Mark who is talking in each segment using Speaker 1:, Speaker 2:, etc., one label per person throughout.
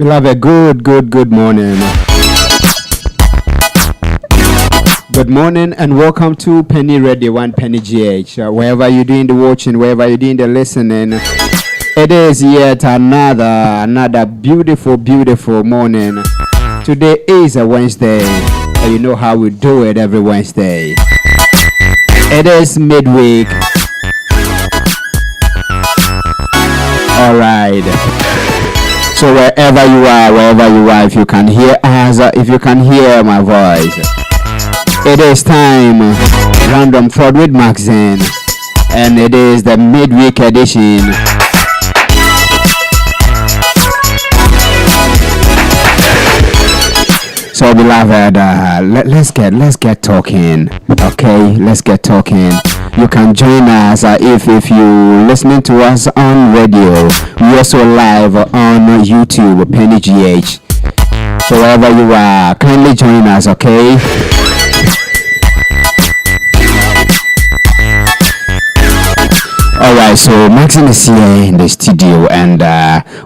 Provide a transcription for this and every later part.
Speaker 1: Beloved, good morning. Good morning and welcome to Peny Radio 1 Peny GH. Wherever you're doing the watching, wherever you're doing the listening, it is yet another beautiful morning. Today is a Wednesday, and you know how we do it every Wednesday. It is midweek. All right. So wherever you are, if you can hear us, if you can hear my voice, it is time. Random thought with Maxine, and it is the midweek edition. So beloved, let's get talking. Okay, let's get talking. You can join us if you listening to us on radio. We also live on YouTube, Peny GH. So wherever you are, kindly join us. Okay. All right. So Maxine is here in the studio, and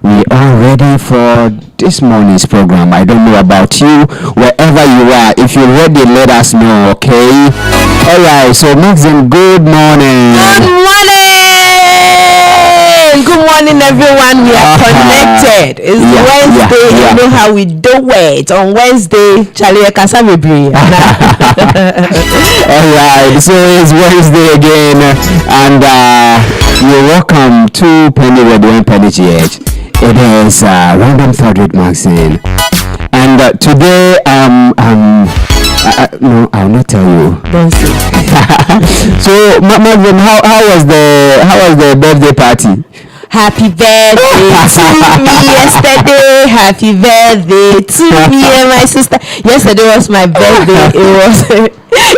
Speaker 1: we are ready for this morning's program. I don't know about you, wherever you are. If you're ready, let us know, okay? All right, so Maxine, good morning.
Speaker 2: Good morning, everyone. We are connected. It's Wednesday. You know how we do it. On Wednesday, Charlie Kasabibri.
Speaker 1: All right, so it's Wednesday again, and you're welcome to Peny Radio and Peny GH. It is Random Thought with Maxine, and today no, I'll not tell you.
Speaker 2: Don't say.
Speaker 1: So Maxine, how was the birthday party?
Speaker 2: Happy birthday to me yesterday. Happy birthday to me and my sister. Yesterday was my birthday. It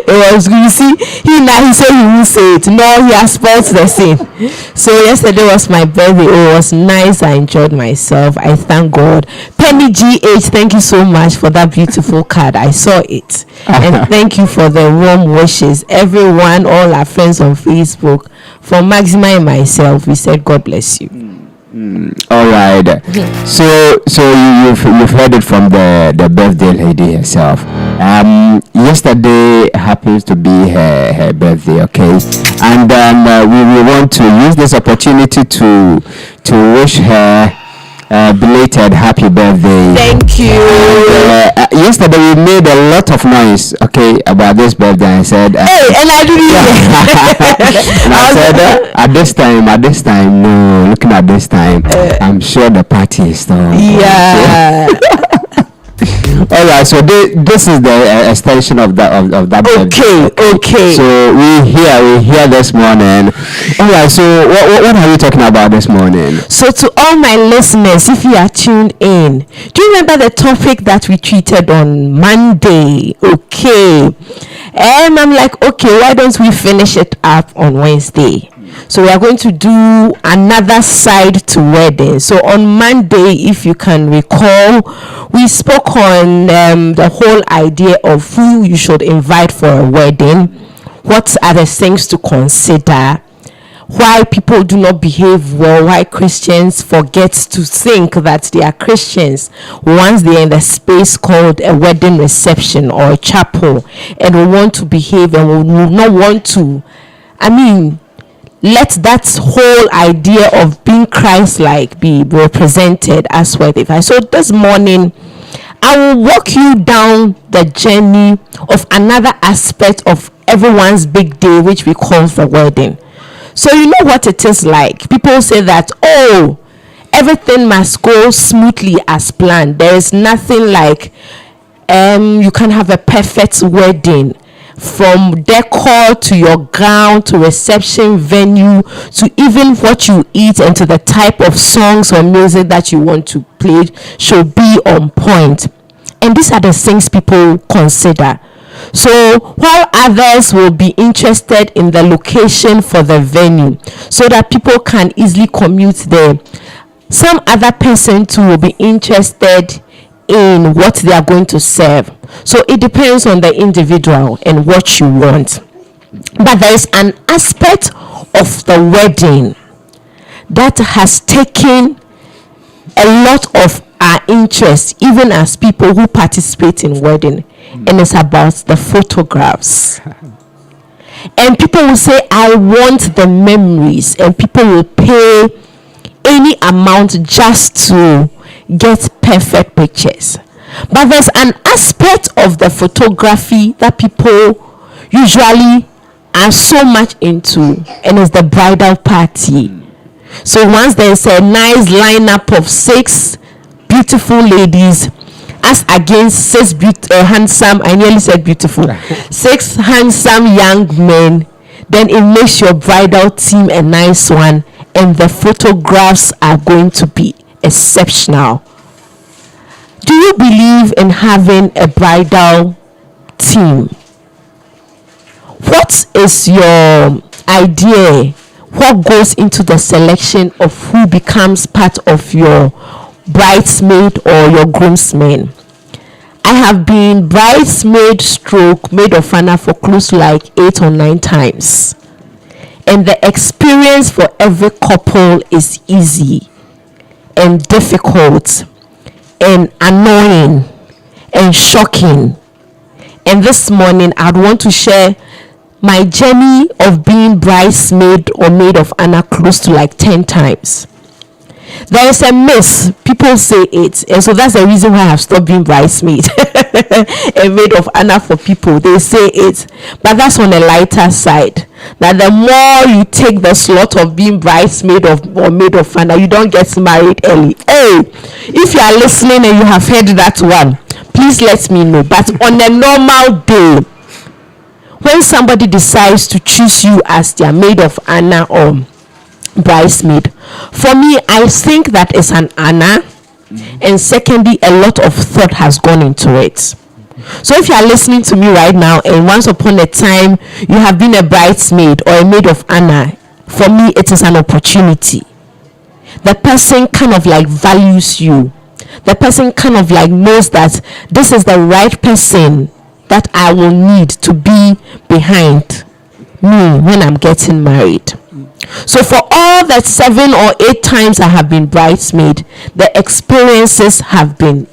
Speaker 2: was. You see, he said he will say it. No, he has spoiled the scene. So yesterday was my birthday. It was nice. I enjoyed myself. I thank God. Peny GH, thank you so much for that beautiful card. I saw it, and thank you for the warm wishes. Everyone, all our friends on Facebook, for Maxima and myself, we said God bless you.
Speaker 1: All right. So you've heard it from the birthday lady herself. Yesterday happens to be her birthday, okay? And we want to use this opportunity to wish her belated happy birthday.
Speaker 2: Thank you.
Speaker 1: Yesterday we made a lot of noise, okay, about this birthday. I said,
Speaker 2: hey, and I didn't
Speaker 1: and I said, at this time, no, looking at this time, I'm sure the party is done.
Speaker 2: Yeah.
Speaker 1: All right, so this is the extension of that birthday.
Speaker 2: Okay.
Speaker 1: So we here this morning. All right, so what are we talking about this morning?
Speaker 2: So to all my listeners, if you are tuned in, do you remember the topic that we treated on Monday? Okay. I'm like, okay, why don't we finish it up on Wednesday? So we are going to do another side to wedding. So on Monday, if you can recall, we spoke on the whole idea of who you should invite for a wedding. What are the things to consider? Why people do not behave well, why Christians forget to think that they are Christians once they are in the space called a wedding reception or a chapel, and we want to behave and we will not want to, let that whole idea of being Christ-like be represented as well. So this morning, I will walk you down the journey of another aspect of everyone's big day, which we call the wedding. So you know what it is like. People say that, everything must go smoothly as planned. There is nothing like you can have a perfect wedding. From decor to your gown to reception venue to even what you eat and to the type of songs or music that you want to play should be on point. And these are the things people consider. So while others will be interested in the location for the venue so that people can easily commute there, some other person too will be interested in what they are going to serve. So it depends on the individual and what you want. But there is an aspect of the wedding that has taken a lot of our interest, even as people who participate in wedding, and it's about the photographs. And people will say, I want the memories, and people will pay any amount just to get perfect pictures. But there's an aspect of the photography that people usually are so much into, and it's the bridal party. So once there's a nice lineup of 6 beautiful ladies as against 6 handsome, I nearly said beautiful, 6 handsome young men, then it makes your bridal team a nice one, and the photographs are going to be exceptional. Do you believe in having a bridal team? What is your idea? What goes into the selection of who becomes part of your bridesmaid or your groomsmen? I have been bridesmaid stroke maid of honor for close to like 8 or 9 times. And the experience for every couple is easy and difficult and annoying and shocking. And this morning I'd want to share my journey of being bridesmaid or maid of honor close to like 10 times. There is a miss, people say it, and so that's the reason why I have stopped being bridesmaid and maid of honor for people. They say it, but that's on a lighter side. That the more you take the slot of being bridesmaid or maid of honor, you don't get married early. Hey, if you are listening and you have heard that one, please let me know. But on a normal day, when somebody decides to choose you as their maid of honor or bridesmaid, for me, I think that is an honor, and secondly, a lot of thought has gone into it. So if you are listening to me right now and once upon a time you have been a bridesmaid or a maid of honor, for me it is an opportunity. The person kind of like values you. The person kind of like knows that this is the right person that I will need to be behind me when I'm getting married. So for all the 7 or 8 times I have been bridesmaid, the experiences have been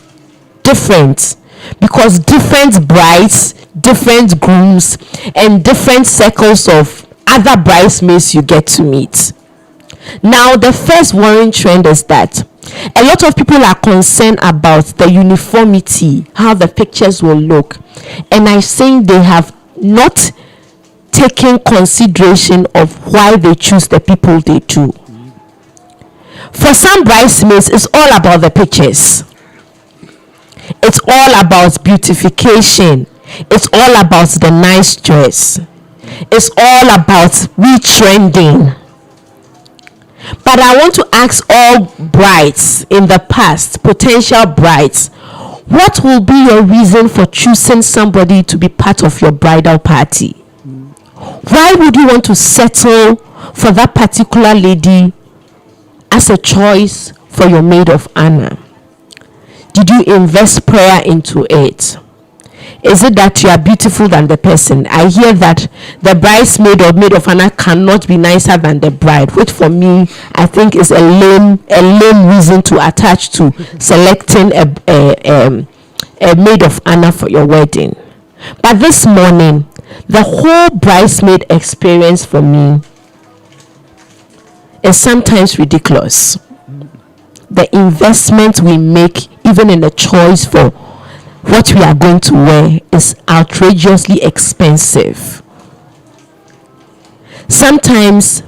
Speaker 2: different, because different brides, different grooms, and different circles of other bridesmaids you get to meet. Now, the first worrying trend is that a lot of people are concerned about the uniformity, how the pictures will look, and I think they have not taken consideration of why they choose the people they do. For some bridesmaids, it's all about the pictures. It's all about beautification. It's all about the nice dress. It's all about retrending. But I want to ask all brides in the past, potential brides, what will be your reason for choosing somebody to be part of your bridal party? Why would you want to settle for that particular lady as a choice for your maid of honor? Did you invest prayer into it? Is it that you are beautiful than the person? I hear that the bridesmaid or maid of honor cannot be nicer than the bride, which for me I think is a lame reason to attach to selecting a maid of honor for your wedding. But this morning, the whole bridesmaid experience for me is sometimes ridiculous. The investment we make, even in the choice for what we are going to wear, is outrageously expensive. Sometimes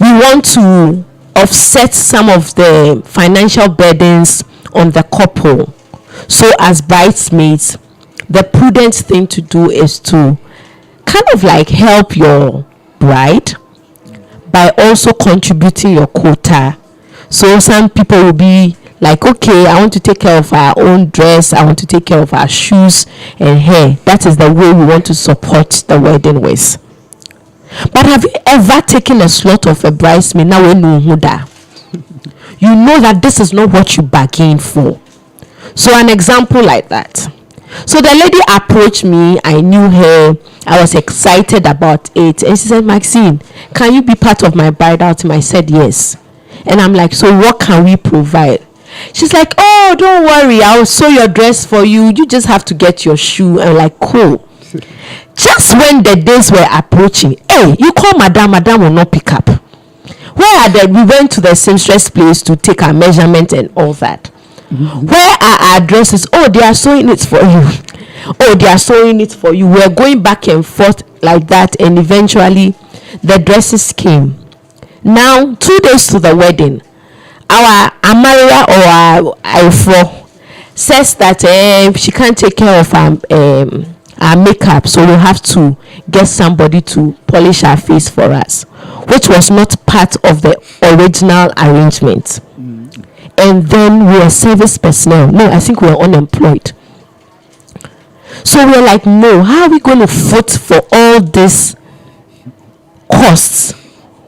Speaker 2: we want to offset some of the financial burdens on the couple. So as bridesmaids, the prudent thing to do is to kind of like help your bride by also contributing your quota. So some people will be like, okay, I want to take care of our own dress, I want to take care of our shoes and hair. That is the way we want to support the wedding with. But have you ever taken a slot of a bridesmaid? Now you know that this is not what you bargained for. So an example like that. So the lady approached me, I knew her, I was excited about it, and she said, Maxine, can you be part of my bridal team? I said yes. And I'm like, so what can we provide? She's like, oh, don't worry, I'll sew your dress for you. You just have to get your shoe. And like, cool. Just when the days were approaching, hey, you call madam will not pick up. Where are they? We went to the seamstress place to take our measurement and all that. Where are our dresses? Oh, they are sewing it for you. Oh, they are sewing it for you. We're going back and forth like that, and eventually the dresses came. Now, 2 days to the wedding, our Amaria or our Ifro says that she can't take care of our makeup, so we'll have to get somebody to polish our face for us, which was not part of the original arrangement. And then we were service personnel. No, I think we were unemployed. So we're like, no, how are we going to foot for all these costs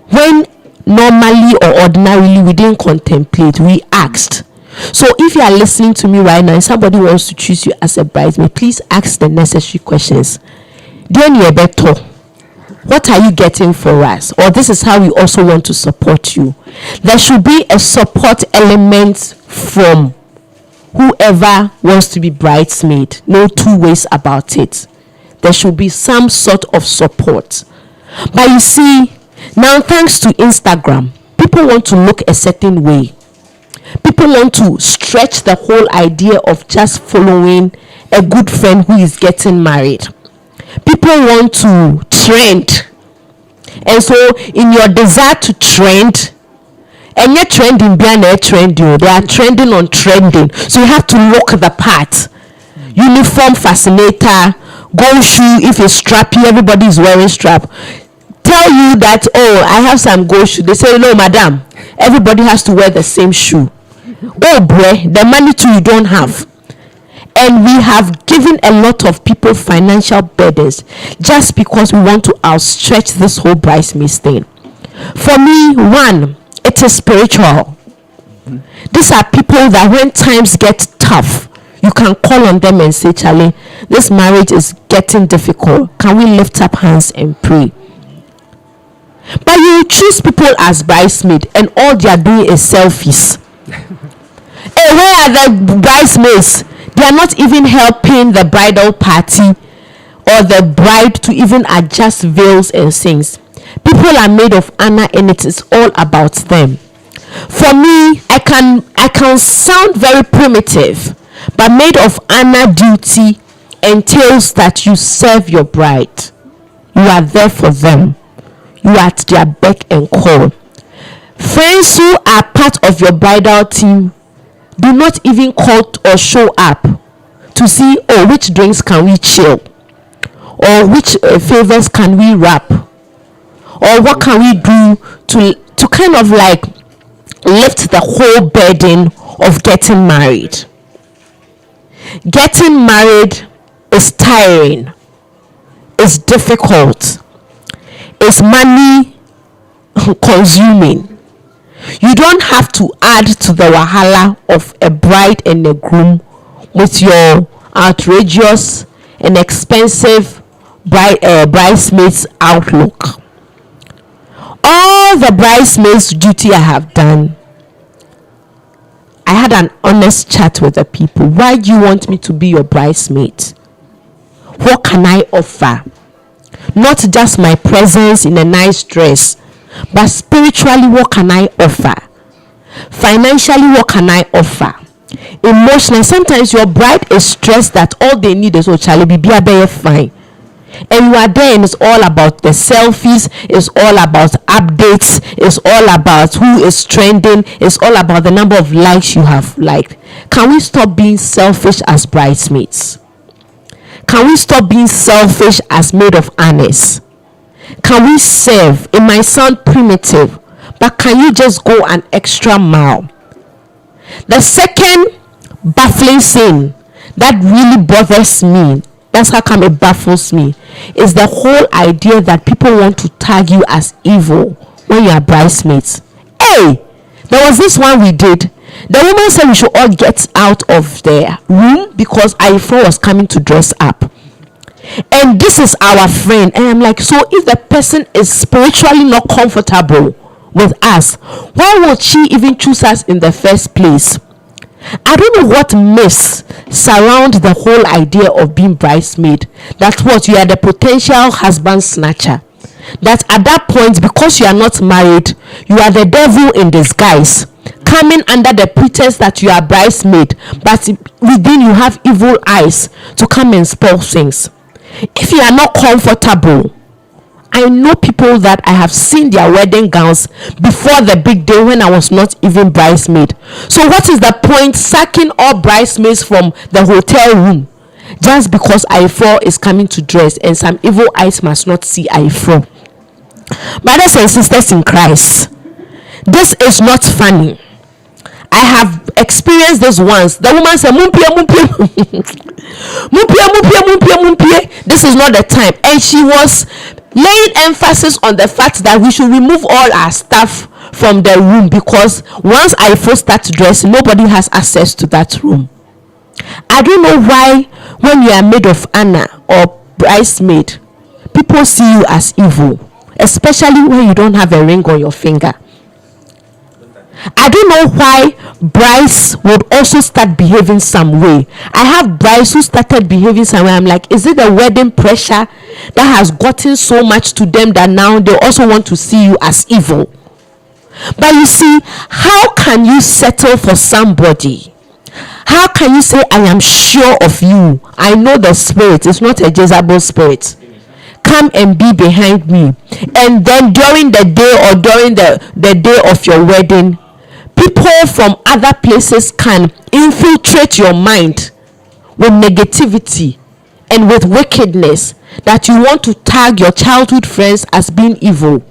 Speaker 2: when normally or ordinarily we didn't contemplate, we asked. So if you are listening to me right now and somebody wants to choose you as a bridesmaid, please ask the necessary questions. What are you getting for us? Or this is how we also want to support you. There should be a support element from whoever wants to be bridesmaid. No two ways about it. There should be some sort of support. But you see, now thanks to Instagram, people want to look a certain way. People want to stretch the whole idea of just following a good friend who is getting married. People want to trend. And so in your desire to trend, and you're trending behind a trend, they are trending on trending. So you have to look the part. Uniform fascinator, gold shoe, if it's strappy, everybody is wearing strap. Tell you that, oh, I have some gold shoe. They say, no, madam, everybody has to wear the same shoe. Oh, boy, the money too you don't have. And we have given a lot of people financial burdens just because we want to outstretch this whole bridesmaids thing. For me, one, it is spiritual. These are people that when times get tough, you can call on them and say, Charlie, this marriage is getting difficult. Can we lift up hands and pray? But you choose people as bridesmaid and all they are doing is selfies. Hey, where are the bridesmaids? They are not even helping the bridal party or the bride to even adjust veils and things. People are made of honor and it is all about them. For me, I can sound very primitive, but made of honor duty entails that you serve your bride. You are there for them. You are at their beck and call. Friends who are part of your bridal team do not even call or show up to see, oh, which drinks can we chill, or which favors can we wrap, or what can we do to kind of like lift the whole burden of getting married. Getting married is tiring, it's difficult, it's money consuming. You don't have to add to the wahala of a bride and a groom with your outrageous and expensive bridesmaids outlook. All the bridesmaids duty I have done, I had an honest chat with the people. Why do you want me to be your bridesmaid? What can I offer? Not just my presence in a nice dress, but spiritually, what can I offer? Financially, what can I offer? Emotionally, sometimes your bride is stressed that all they need is, oh, Charlie, be fine. And you are there and it's all about the selfies, it's all about updates, it's all about who is trending, it's all about the number of likes you have liked. Can we stop being selfish as bridesmaids? Can we stop being selfish as maid of honors? Can we serve? It might sound primitive, but can you just go an extra mile? The second baffling thing that really bothers me, that's how come it baffles me, is the whole idea that people want to tag you as evil when you are bridesmaids. Hey, there was this one we did. The woman said we should all get out of the room because Ifo was coming to dress up. And this is our friend. And I'm like, so if the person is spiritually not comfortable with us, why would she even choose us in the first place? I don't know what myths surround the whole idea of being bridesmaid. That what you are the potential husband snatcher. That at that point, because you are not married, you are the devil in disguise, coming under the pretense that you are bridesmaid, but within you have evil eyes to come and spoil things. If you are not comfortable, I know people that I have seen their wedding gowns before the big day when I was not even bridesmaid. So what is the point sacking all bridesmaids from the hotel room just because I4 is coming to dress and some evil eyes must not see I4? Brothers and sisters in Christ, this is not funny. I have experienced this once. The woman said, mumpia. This is not the time. And she was laying emphasis on the fact that we should remove all our stuff from the room, because once I first start dressing, nobody has access to that room. I don't know why when you are maid of honor or bridesmaid, people see you as evil, especially when you don't have a ring on your finger. I don't know why brides would also start behaving some way. I have brides who started behaving some way. I'm like, is it the wedding pressure that has gotten so much to them that now they also want to see you as evil? But you see, how can you settle for somebody? How can you say, I am sure of you? I know the spirit. It's not a Jezebel spirit. Come and be behind me. And then during the day or during the day of your wedding, people from other places can infiltrate your mind with negativity and with wickedness, that you want to tag your childhood friends as being evil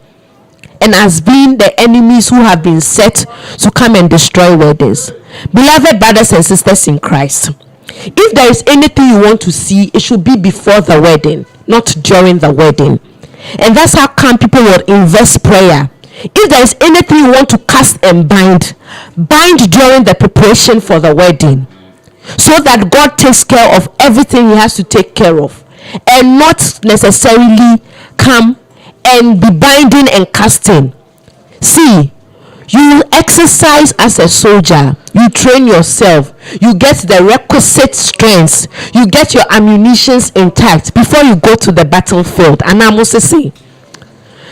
Speaker 2: and as being the enemies who have been set to come and destroy weddings. Beloved brothers and sisters in Christ, if there is anything you want to see, it should be before the wedding, not during the wedding. And that's how come people will invest prayer. If there is anything you want to cast and bind during the preparation for the wedding, so that God takes care of everything he has to take care of, and not necessarily come and be binding and casting. See, you exercise as a soldier, you train yourself, you get the requisite strengths, you get your ammunitions intact before you go to the battlefield. And I must say,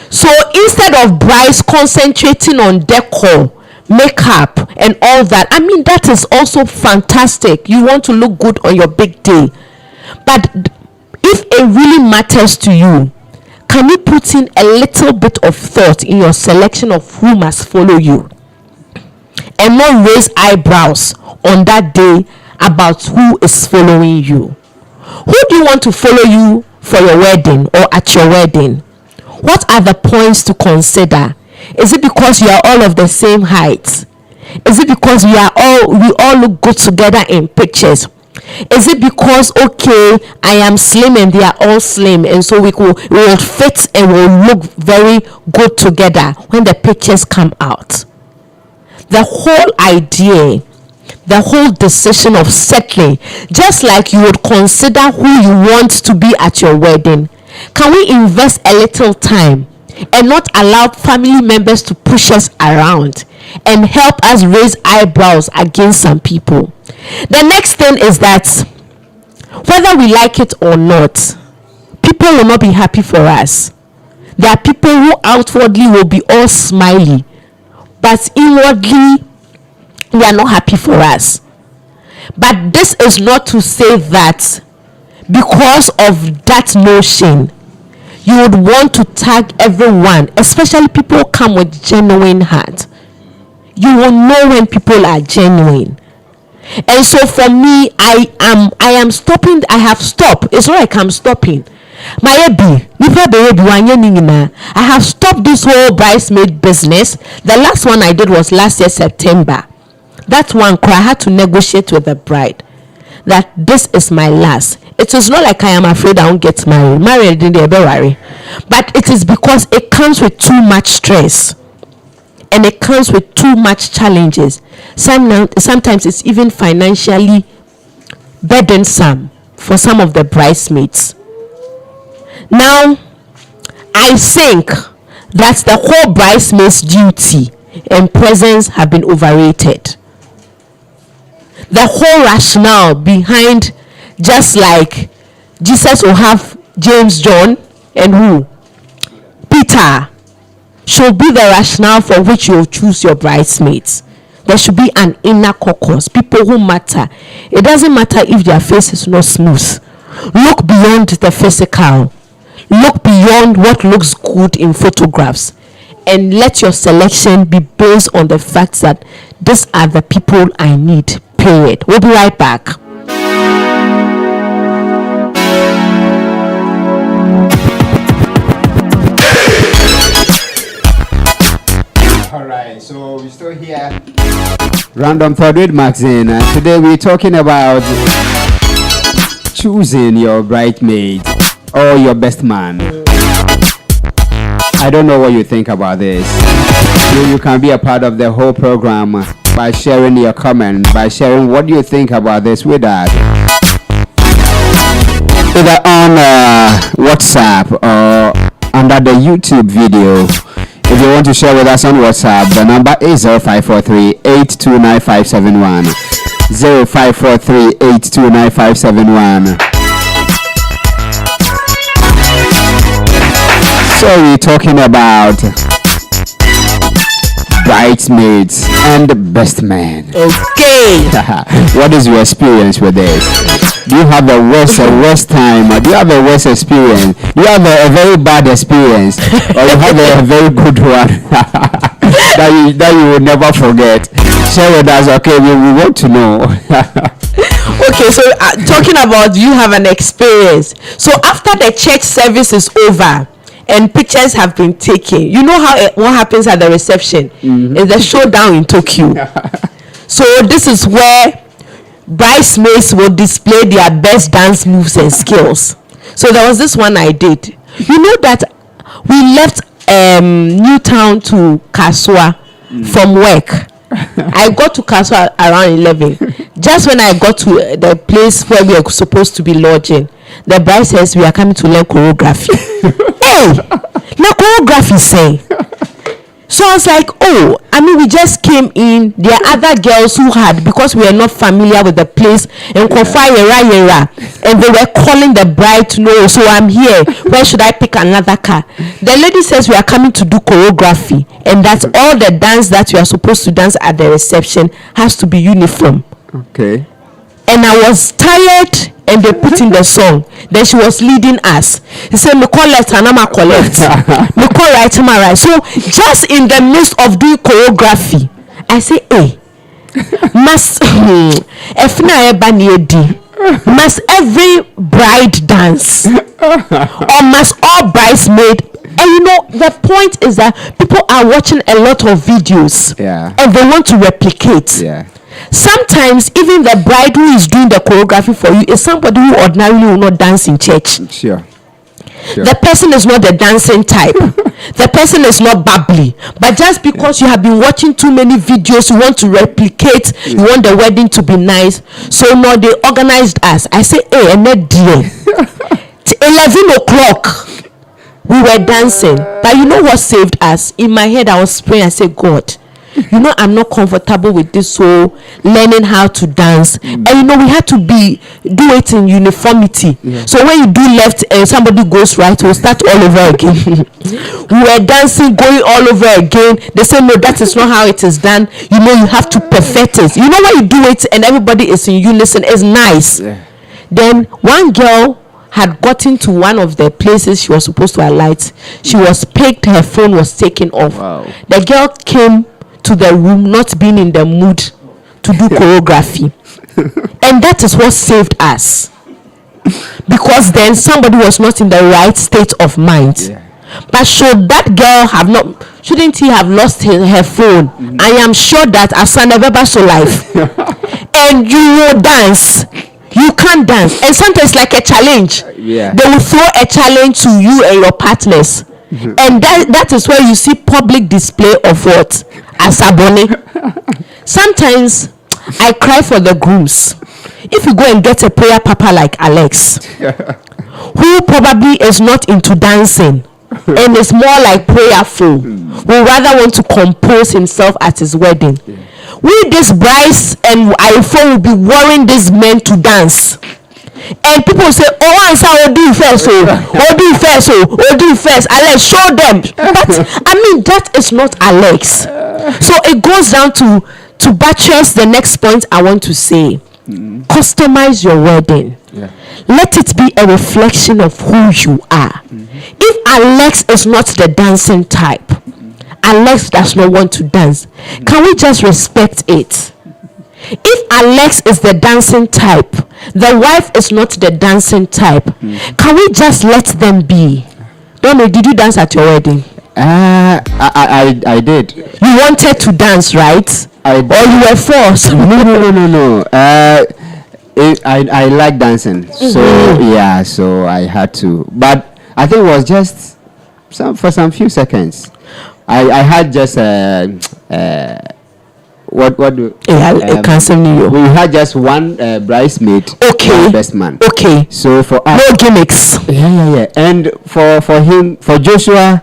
Speaker 2: so instead of brides concentrating on decor, makeup and all that, I mean, that is also fantastic. You want to look good on your big day, but if it really matters to you, can you put in a little bit of thought in your selection of who must follow you, and not raise eyebrows on that day about who is following you? Who do you want to follow you for your wedding or at your wedding? What are the points to consider? Is it because you are all of the same height? Is it because we all look good together in pictures? Is it because, okay, I am slim and they are all slim, and so we will fit and will look very good together when the pictures come out? The whole idea, the whole decision of settling, just like you would consider who you want to be at your wedding, can we invest a little time and not allow family members to push us around and help us raise eyebrows against some people? The next thing is that whether we like it or not, people will not be happy for us. There are people who outwardly will be all smiley, but inwardly they are not happy for us. But this is not to say that because of that notion you would want to tag everyone, especially people who come with genuine heart. You will know when people are genuine. And so for me, I am stopping. I have stopped. It's not like I'm stopping. I have stopped this whole bridesmaid business. The last one I did was last year September. That one, I had to negotiate with the bride that this is my last. It is not like I am afraid I won't get married in the February, but it is because it comes with too much stress and it comes with too much challenges. Sometimes it's even financially burdensome for some of the bridesmaids. Now, I think that the whole bridesmaid's duty and presence have been overrated. the whole rationale behind, just like Jesus will have James, John, and who? Peter, should be the rationale for which you will choose your bridesmaids. There should be an inner caucus, people who matter. It doesn't matter if their face is not smooth. Look beyond the physical. Look beyond what looks good in photographs, and let your selection be based on the fact that these are the people I need, period. We'll be right back.
Speaker 1: All right, so we're still here. Random Thought with Maxine. Today we're talking about choosing your bridesmaid or your best man. I don't know what you think about this. You can be a part of the whole program by sharing your comment, by sharing what you think about this with us. Either on WhatsApp or under the YouTube video. If you want to share with us on WhatsApp, the number is 0543-829571. 0543-829571. So we're talking about bridesmaids and the best man.
Speaker 2: Okay.
Speaker 1: What is your experience with this? Do you have a worst time? Or do you have a worst experience? Do you have a very bad experience? Or you have a very good one that you will never forget? Share with us, okay? We want to know.
Speaker 2: Okay, so talking about you have an experience. So after the church service is over and pictures have been taken, you know what happens at the reception? Mm-hmm. Is the showdown in Tokyo. So this is where bridesmaids will display their best dance moves and skills. So there was this one I did. You know that we left Newtown to Kasua from work. I got to Kasua around 11. Just when I got to the place where we are supposed to be lodging, the bride says we are coming to learn choreography. Hey, now choreography say. So I was like, oh, we just came in. There are other girls who had, because we are not familiar with the place, and they were calling the bride to know, so I'm here. Where should I pick another car? The lady says we are coming to do choreography, and that's all the dance that we are supposed to dance at the reception has to be uniform. Okay. And I was tired, and they put in the song. Then she was leading us. He said, me call left and I'm collect. Me call right and right. So just in the midst of doing choreography, I say, hey, must every bride dance? Or must all bridesmaid? And the point is that people are watching a lot of videos, and they want to replicate. Yeah. Sometimes even the bride who is doing the choreography for you is somebody who ordinarily will not dance in church. Sure. The person is not the dancing type. The person is not bubbly. But just because you have been watching too many videos, you want to replicate, you want the wedding to be nice. So now they organized us. I say, hey, and that deal. 11 o'clock, we were dancing. But you know what saved us? In my head, I was praying. I said, God, I'm not comfortable with this whole learning how to dance. And we had to do it in uniformity. So when you do left and somebody goes right, we'll start all over again. We were dancing, going all over again. They say, no, that is not how it is done. You have to perfect it. When you do it and everybody is in unison, it's nice. Then one girl had gotten to one of the places she was supposed to alight. She was picked, her phone was taken off. Wow. The girl came to the room not being in the mood to do choreography. And that is what saved us, because then somebody was not in the right state of mind. But should that girl shouldn't he have lost her phone? I am sure that Asa never saw life. And you will dance, you can't dance, and sometimes like a challenge. They will throw a challenge to you and your partners. And that is where you see public display of what? Asabone. Sometimes I cry for the grooms. If you go and get a prayer papa like Alex, who probably is not into dancing and is more like prayerful, will rather want to compose himself at his wedding. We these brides and iPhone will be warning these men to dance. And people say, oh, answer, oh, do it first, oh, do it first, oh, do it first. Alex, show them. But I mean, that is not Alex. So it goes down to buttress the next point I want to say. Customize your wedding. Let it be a reflection of who you are. If Alex is not the dancing type, Alex does not want to dance, can we just respect it? If Alex is the dancing type, the wife is not the dancing type, can we just let them be? Don't know, did you dance at your wedding?
Speaker 1: I did.
Speaker 2: You wanted to dance, right? Or you were forced?
Speaker 1: No. I like dancing, so I had to. But I think it was just for some few seconds. I had just what do we had just one bridesmaid, one best man.
Speaker 2: Okay.
Speaker 1: So for us,
Speaker 2: no gimmicks.
Speaker 1: Yeah. And for Joshua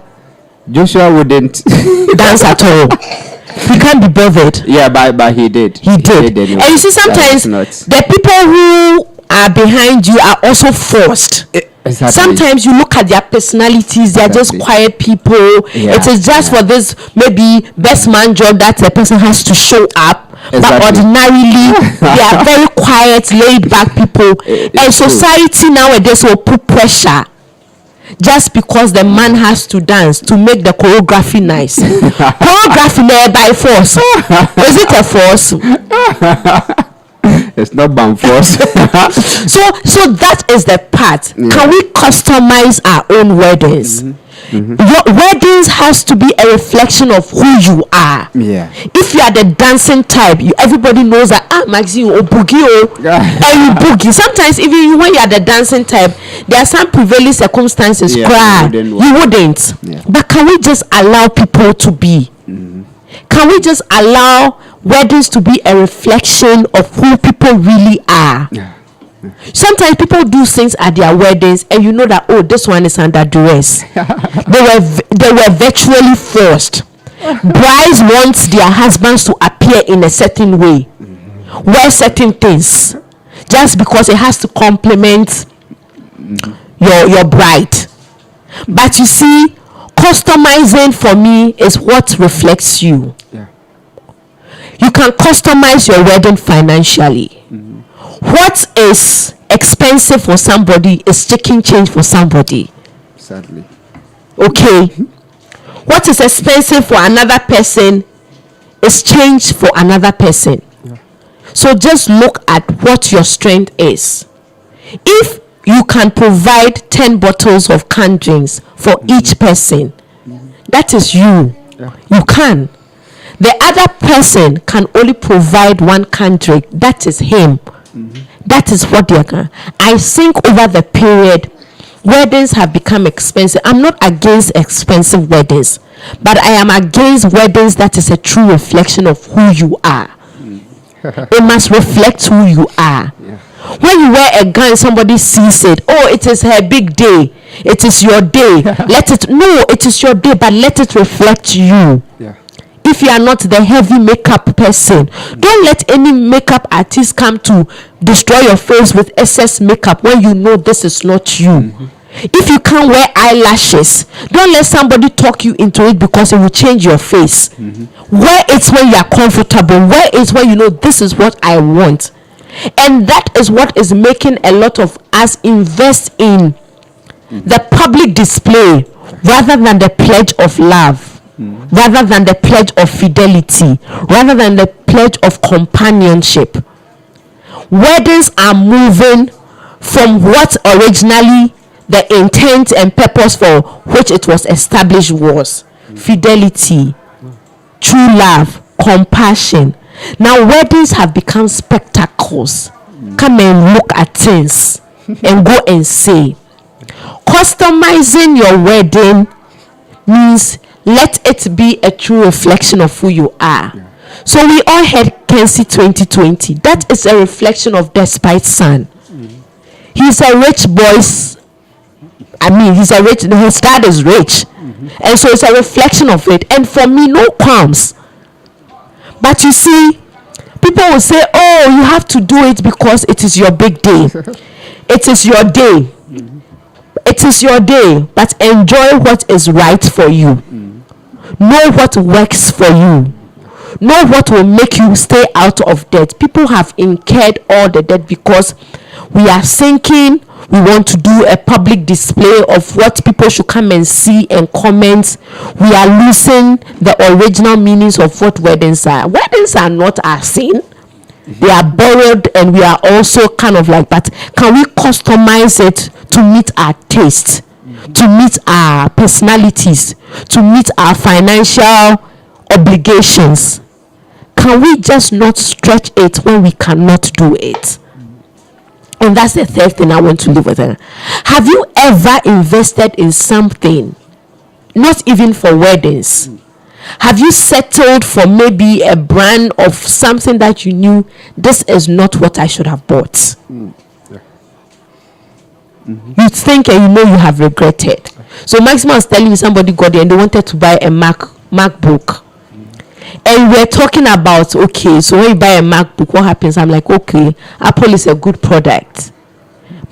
Speaker 1: wouldn't
Speaker 2: dance at all. He can't be bothered.
Speaker 1: Yeah, but he did.
Speaker 2: He did.
Speaker 1: Anyway.
Speaker 2: And you see, sometimes the people who are behind you are also forced.
Speaker 1: Exactly.
Speaker 2: Sometimes you look at their personalities, they are just quiet people. It is just for this maybe best man job that the person has to show up. Exactly. But ordinarily they are very quiet, laid back people. And society nowadays will put pressure just because the man has to dance to make the choreography nice. Choreography by force. Is it a force?
Speaker 1: It's not by force.
Speaker 2: so that is the part. Can we customize our own weddings? Your weddings has to be a reflection of who you are. If you are the dancing type, everybody knows that Maxine or boogie and you boogie. Sometimes even when you are the dancing type, there are some prevailing circumstances you wouldn't. But can we just allow people to be? Can we just allow weddings to be a reflection of who people really are? Sometimes people do things at their weddings and you know that, oh, this one is under duress. they were virtually forced. Brides want their husbands to appear in a certain way, wear certain things, just because it has to complement your bride. But you see, customizing for me is what reflects you. You can customize your wedding financially. What is expensive for somebody is chicken change for somebody.
Speaker 1: Sadly.
Speaker 2: Okay. What is expensive for another person is change for another person. So just look at what your strength is. If you can provide 10 bottles of canned drinks for each person, that is you. You can. The other person can only provide one canned drink. That is him. That is what they are. I think over the period, weddings have become expensive. I'm not against expensive weddings, but I am against weddings that is a true reflection of who you are. It must reflect who you are. When you wear a gown, somebody sees it. Oh, it is her big day. It is your day. It is your day, but let it reflect you. If you are not the heavy makeup person, don't let any makeup artist come to destroy your face with excess makeup when you know this is not you. If you can't wear eyelashes, don't let somebody talk you into it because it will change your face. Wear it when you are comfortable. Wear it when you know this is what I want. And that is what is making a lot of us invest in the public display rather than the pledge of love. Rather than the pledge of fidelity, rather than the pledge of companionship. Weddings are moving from what originally the intent and purpose for which it was established was. Fidelity, true love, compassion. Now weddings have become spectacles. Come and look at things and go and say. Customizing your wedding means let it be a true reflection of who you are. So we all had Kensi 2020. That is a reflection of Despite Son. He's a rich boy. His dad is rich. And so it's a reflection of it. And for me, no qualms. But you see, People will say, oh, you have to do it because it is your big day. It is your day. It is your day, but enjoy what is right for you. Know what works for you. Know what will make you stay out of debt. People have incurred all the debt because we are sinking. We want to do a public display of what people should come and see and comment. We are losing the original meanings of what weddings are. Weddings are not our sin. They are borrowed, and we are also kind of like, but can we customize it to meet our taste, to meet our personalities, to meet our financial obligations? Can we just not stretch it when we cannot do it? And that's the third thing I want to leave with her. Have you ever invested in something, not even for weddings? Have you settled for maybe a brand of something that you knew, this is not what I should have bought? You think and you know you have regretted. So Maxine was telling me somebody got there and they wanted to buy a MacBook. And we're talking about, okay, so when you buy a MacBook, what happens? I'm like, okay, Apple is a good product,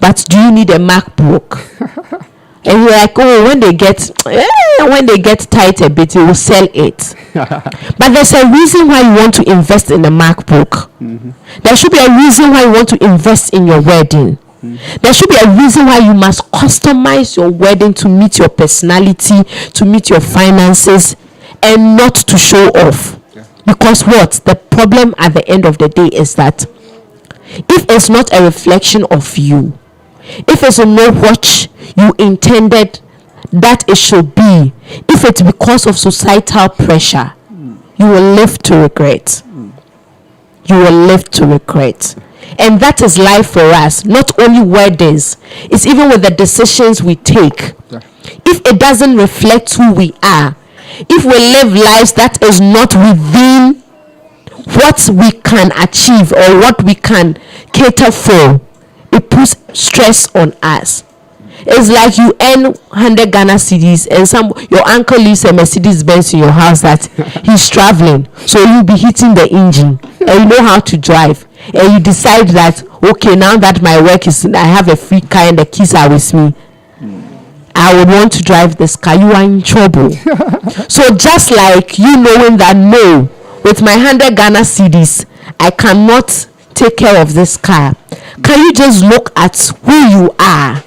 Speaker 2: but do you need a MacBook? And we're like, oh, when they get tight a bit, you will sell it. But there's a reason why you want to invest in a MacBook. There should be a reason why you want to invest in your wedding. There should be a reason why you must customize your wedding to meet your personality, to meet your finances, and not to show off. Because what? The problem at the end of the day is that if it's not a reflection of you, if it's not what you intended that it should be, if it's because of societal pressure, you will live to regret. You will live to regret. And that is life for us. Not only weddings, it's even with the decisions we take. If it doesn't reflect who we are, if we live lives that is not within what we can achieve or what we can cater for, it puts stress on us. It's like you earn 100 Ghana cedis and your uncle leaves a Mercedes Benz in your house that he's traveling, so you'll be hitting the engine and you know how to drive, and you decide that, okay, now that my work is, I have a free car and the keys are with me, I would want to drive this car. You are in trouble. So just like you knowing that, no, with my 100 Ghana cedis I cannot take care of this car, can you just look at who you are?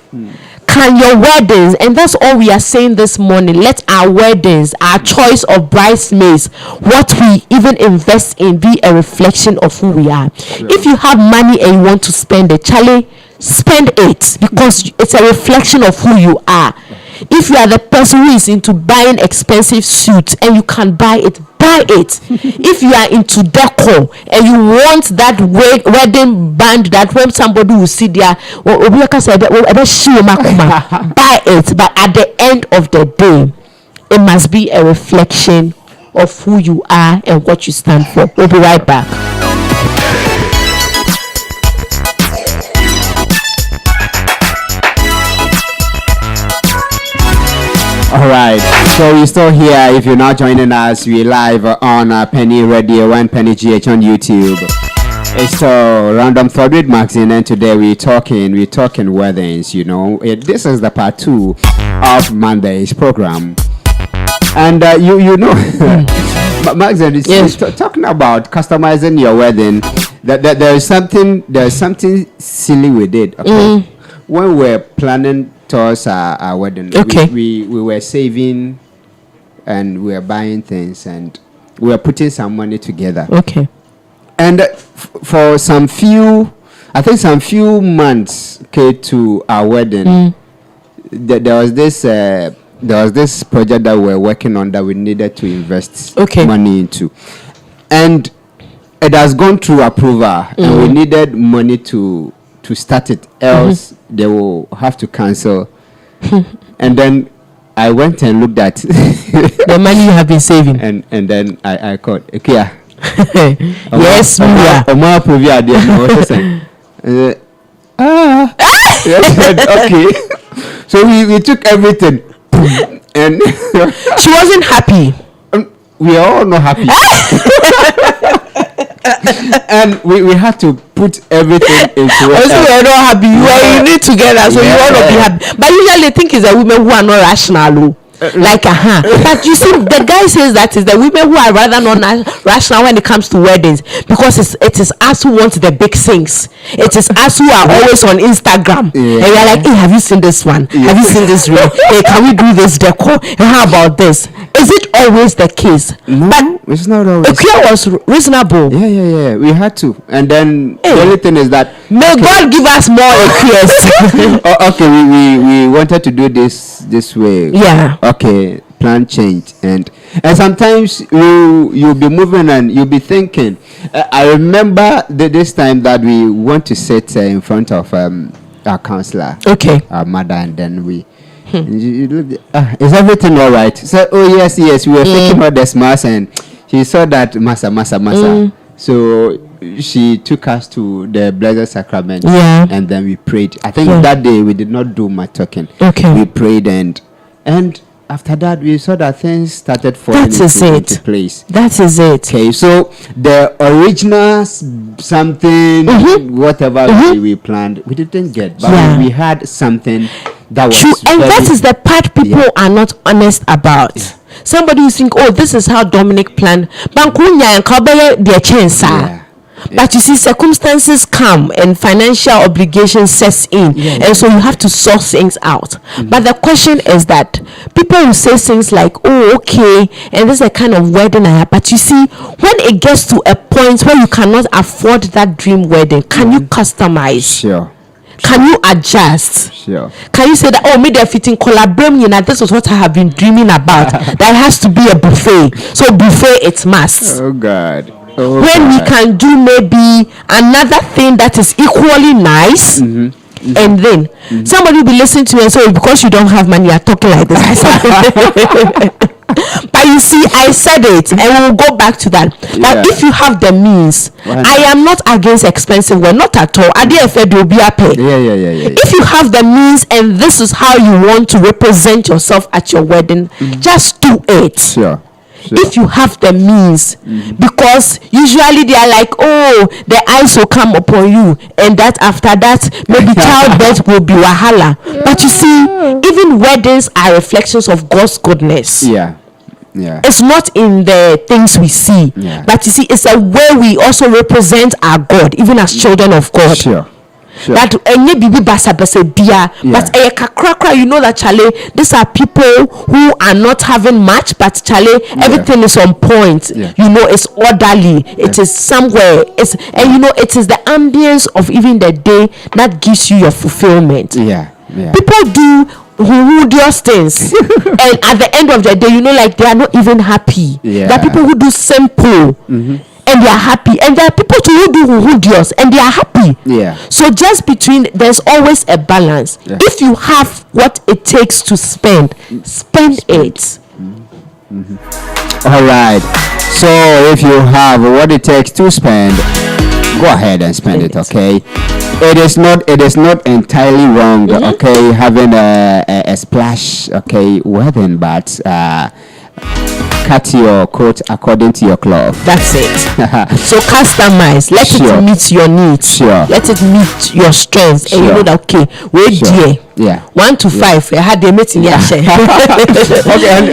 Speaker 2: Can your weddings, and that's all we are saying this morning, let our weddings, our choice of bridesmaids, what we even invest in, be a reflection of who we are. If you have money and you want to spend it, Charlie, spend it, because it's a reflection of who you are. If you are the person who is into buying expensive suits and you can buy it, buy it. If you are into decor and you want that wedding band that when somebody will see there, buy it. But at the end of the day, it must be a reflection of who you are and what you stand for. We'll be right back.
Speaker 1: All right, so you're still here. If you're not joining us, we're live on Peny Radio 1 Peny GH on YouTube. It's still Random Thought with Maxine, and today we're talking weddings. You know, this is the part 2 of Monday's program, and you know, Maxine is talking about customizing your wedding. That there's something silly with it. Okay? When we're planning towards our wedding,
Speaker 2: okay,
Speaker 1: we were saving and we were buying things and we were putting some money together.
Speaker 2: Okay.
Speaker 1: And for some few months, okay, to our wedding, there was this project that we were working on that we needed to invest money into, and it has gone through approval, and we needed money to start it, else they will have to cancel. And then I went and looked at
Speaker 2: the money you have been saving, and
Speaker 1: then I called, okay,
Speaker 2: yes, we are.
Speaker 1: Okay. So we took everything, and
Speaker 2: she wasn't happy.
Speaker 1: We are all not happy. And we had to put everything into
Speaker 2: Also, you're not happy. You need together, so you want to be happy. But usually, I think it's the women who are not rational. Like but you see, the guy says that is the women who are rather non-rational when it comes to weddings, because it is us who want the big things. It is us who are always on Instagram, and you're like, hey, have you seen this one? Have you seen this ring? Hey, can we do this decor? And how about this? Is it always the case?
Speaker 1: No,
Speaker 2: but
Speaker 1: it's not always.
Speaker 2: Equia was reasonable.
Speaker 1: Yeah. We had to, and then the only thing is that
Speaker 2: may God give us more Equias.
Speaker 1: Okay, we wanted to do this way.
Speaker 2: Yeah.
Speaker 1: Okay, plan change, and sometimes you'll be moving and you'll be thinking. I remember this time that we want to sit in front of our counselor, our mother, and then we. Is everything all right? So, oh yes, we were taking all the smiles, and she saw that massa. So she took us to the Blessed Sacrament, and then we prayed. I think that day we did not do much talking. We prayed, and after that we saw that things started falling into place. That is it. Okay, so the original something, whatever we planned, we didn't get, but we had something that was
Speaker 2: true, and that is the part people are not honest about. Somebody who think, oh, this is how Dominic planned. But you see, circumstances come and financial obligations sets in, and so you have to sort things out. But the question is that people will say things like, oh, okay, and this is a kind of wedding I have. But you see, when it gets to a point where you cannot afford that dream wedding, can you customize?
Speaker 1: Sure.
Speaker 2: Can you adjust?
Speaker 1: Sure.
Speaker 2: Can you say that, oh, maybe fitting collaborate, this is what I have been dreaming about. That has to be a buffet. So buffet, it's must.
Speaker 1: Oh God.
Speaker 2: When we can do maybe another thing that is equally nice, and then somebody will be listening to me and say, because you don't have money, you're talking like this. But you see, I said it, and we'll go back to that. That if you have the means, I am not against expensive wear, not at all. If you have the means and this is how you want to represent yourself at your wedding, just do it.
Speaker 1: Sure.
Speaker 2: If you have the means, because usually they are like, oh, the eyes will come upon you, and that after that maybe childbirth will be wahala. But you see, even weddings are reflections of God's goodness. It's not in the things we see, but you see, it's a way we also represent our God, even as children of God.
Speaker 1: Sure.
Speaker 2: That but you know that Charlie, these are people who are not having much, but Charlie, everything is on point. You know, it's orderly. It is somewhere. And you know, it is the ambience of even the day that gives you your fulfillment. People do those things, and at the end of the day, you know, like they are not even happy. There are people who do simple. And they are happy, and there are people who do hudios and they are happy. So just between, there's always a balance. If you have what it takes to spend it.
Speaker 1: All right, so if you have what it takes to spend, go ahead and spend it. Okay, it is not entirely wrong. Okay, having a splash wedding, but cut your coat according to your cloth.
Speaker 2: That's it. So customize. Let it meet your needs. Let it meet your strengths. And you know that, okay, wait, dear. 1 to 5. I had the meeting.
Speaker 1: Okay,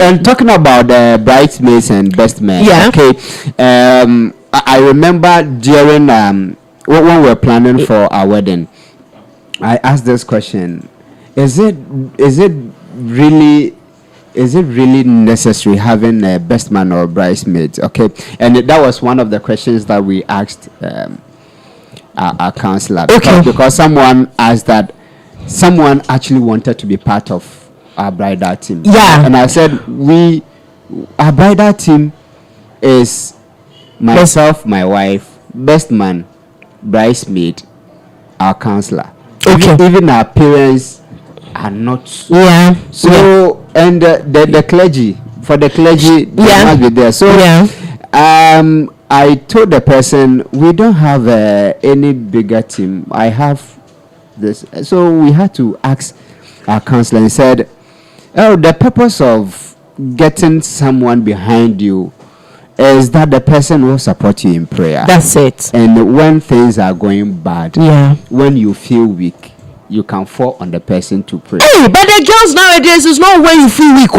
Speaker 1: and talking about the bridesmaids and best men. Okay. I remember during when we were planning for our wedding, I asked this question: Is it really necessary having a best man or bridesmaid? Okay, and that was one of the questions that we asked our counselor. Because someone asked that someone actually wanted to be part of our bridal team. And I said, our bridal team is myself, my wife, best man, bridesmaid, our counselor. Even our parents are not. So and the clergy, for the clergy, they must be there. So I told the person, we don't have any bigger team. I have this. So we had to ask our counselor and said, oh, the purpose of getting someone behind you is that the person will support you in prayer.
Speaker 2: That's it.
Speaker 1: And when things are going bad, when you feel weak, you can fall on the person to pray.
Speaker 2: Hey, but the girls nowadays is not when you feel weak.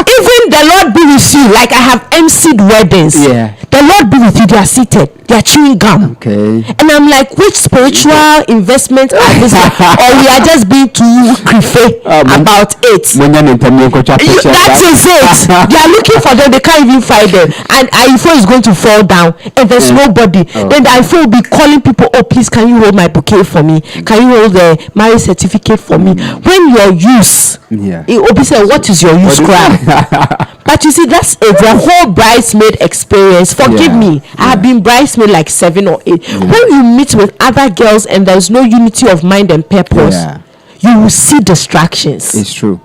Speaker 2: Even the Lord be with you. Like I have emceed weddings.
Speaker 1: Yeah.
Speaker 2: The Lord be with you. They are seated. They are chewing gum.
Speaker 1: Okay.
Speaker 2: And I'm like, which spiritual investment are this? Or we are just being too creepy about it. That is it. They are looking for them. They can't even find them. And iPhone is going to fall down. And there's nobody. Then the iPhone will be calling people, oh, please, can you hold my bouquet for me? Can you hold the marriage certificate for me? When your use, it will be said, what is your use, crap? But you see, that's it. The whole bridesmaid experience. Forgive me. I have been bridesmaid like 7 or 8. When you meet with other girls and there's no unity of mind and purpose, you will see distractions.
Speaker 1: It's true.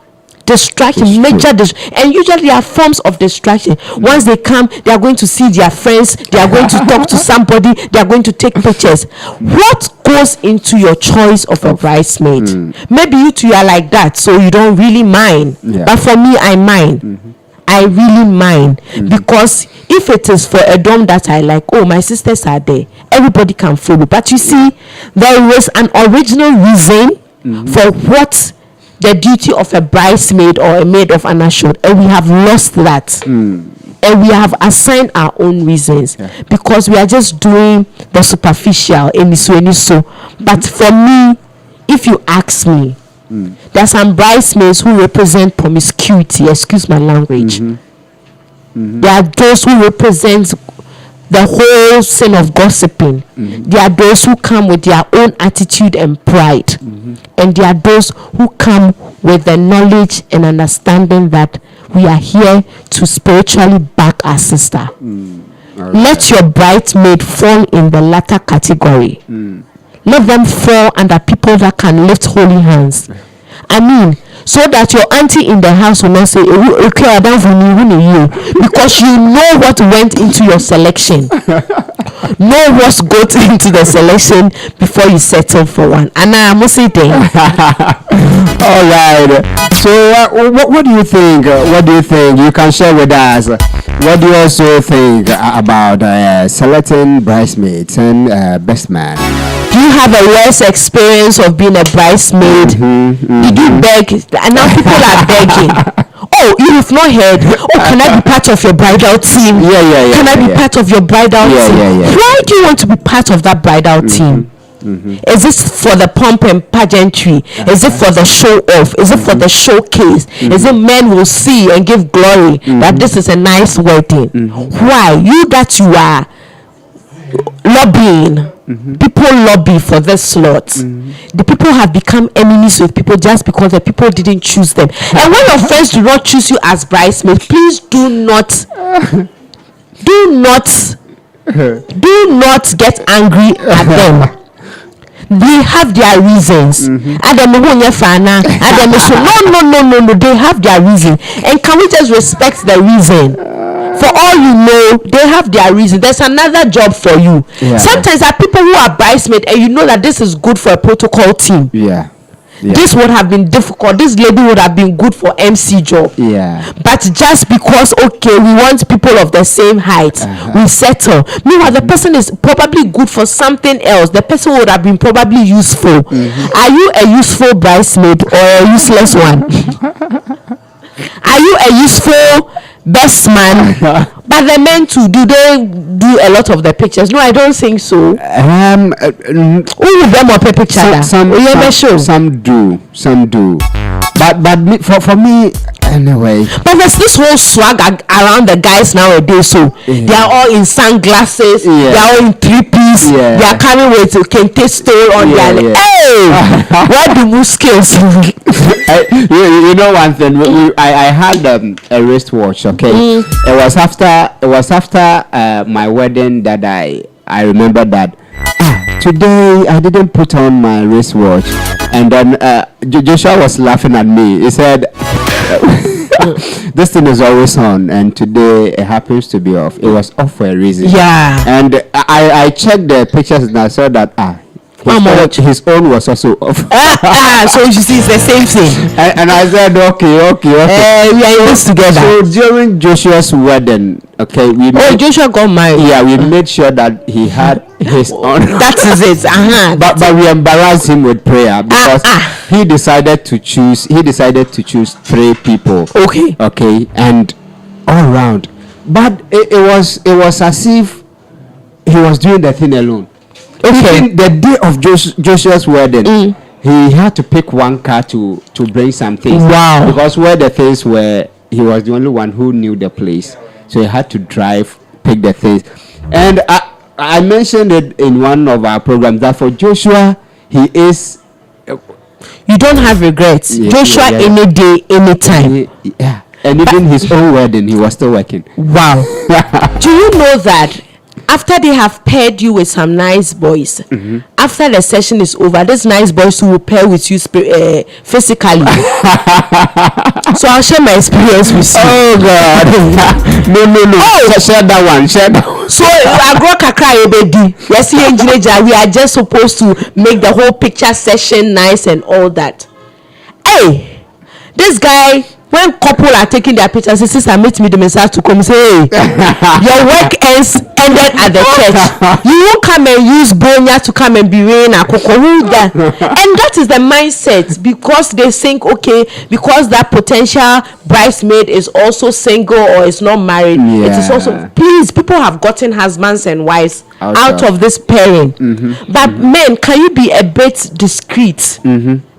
Speaker 2: Distraction, and usually there are forms of distraction. Once they come, they are going to see their friends, they are going to talk to somebody, they are going to take pictures. What goes into your choice of a bridesmaid? Maybe you two are like that, so you don't really mind. But for me, I mind. I really mind, because if it is for a dom that I like, oh, my sisters are there, everybody can follow. But you see, there is an original reason for what the duty of a bridesmaid or a maid of honor should, and we have lost that. And we have assigned our own reasons because we are just doing the superficial. But for me, if you ask me, there are some bridesmaids who represent promiscuity, excuse my language. There are those who represent the whole sin of gossiping. There are those who come with their own attitude and pride. And there are those who come with the knowledge and understanding that we are here to spiritually back our sister. Let your bridesmaid fall in the latter category. Let them fall under people that can lift holy hands. I mean, so that your auntie in the house will not say, okay, I don't you, because you know what went into your selection. Know what's got into the selection before you settle for one. And I must say
Speaker 1: all right. So what do you think? What do you think? You can share with us. What do you also think about selecting bridesmaids and best man?
Speaker 2: Do you have a worse experience of being a bridesmaid? Did you beg? And now people are begging. Oh, you have not heard. Oh, can I be part of your bridal team? Can I be part of your bridal team? Why do you want to be part of that bridal team? Is this for the pomp and pageantry? Is it for the show off? Is it for the showcase? Is it men will see and give glory that this is a nice wedding? Why? You that you are lobbying. People lobby for this slot. The people have become enemies with people just because the people didn't choose them. And when your friends do not choose you as bridesmaid, please do not get angry at them. They have their reasons. No. They have their reason. And can we just respect the reason? For all you know, they have their reason. There's another job for you. Sometimes there are people who are bridesmaids and you know that this is good for a protocol team. This would have been difficult. This lady would have been good for MC job. But just because, okay, we want people of the same height, we settle. Meanwhile, the person is probably good for something else. The person would have been probably useful. Are you a useful bridesmaid or a useless one? Are you a useful best man? But the men too, do they do a lot of the pictures? No, I don't think so. Who will them up a picture?
Speaker 1: Some do. But for me, anyway.
Speaker 2: But there's this whole swag around the guys nowadays. So they are all in sunglasses. They are all in 3-piece. They are carrying with kente stole on their leg. Hey, what do you skills?
Speaker 1: You know one thing. I had a wristwatch. Okay, it was after my wedding that I remember that. Today I didn't put on my wristwatch, and then Joshua was laughing at me. He said, "This thing is always on, and today it happens to be off. It was off for a reason."
Speaker 2: Yeah.
Speaker 1: And I checked the pictures and I saw that his own was also off.
Speaker 2: So you see, it's the same thing.
Speaker 1: And I said, okay.
Speaker 2: We are in this together.
Speaker 1: So during Joshua's wedding, okay,
Speaker 2: Joshua got married.
Speaker 1: Yeah, we made sure that he had his own.
Speaker 2: That is it.
Speaker 1: But we embarrassed him with prayer because he decided to choose 3 people. Okay, and all round. But it was as if he was doing the thing alone. Even the day of Joshua's wedding, he had to pick one car to bring some things.
Speaker 2: Wow.
Speaker 1: Because where the things were, he was the only one who knew the place. So he had to pick the things. And I mentioned it in one of our programs that for Joshua, he is...
Speaker 2: You don't have regrets. Joshua, any day, any time.
Speaker 1: Yeah. And even his own wedding, he was still working.
Speaker 2: Wow. Do you know that after they have paired you with some nice boys, after the session is over, these nice boys will pair with you physically? So I'll share my experience with you.
Speaker 1: Oh God. No. Share that one.
Speaker 2: So I grow kakra ebedi. Yes, we are just supposed to make the whole picture session nice and all that. Hey, this guy, when couple are taking their pictures, his sister meet me the message to come say, hey, your work ended at the church. You won't come and use Bonya to come and be wearing a kokoruda. And that is the mindset, because they think, okay, because that potential bridesmaid is also single or is not married, it is also, please, people have gotten husbands and wives out of this pairing. But men, can you be a bit discreet?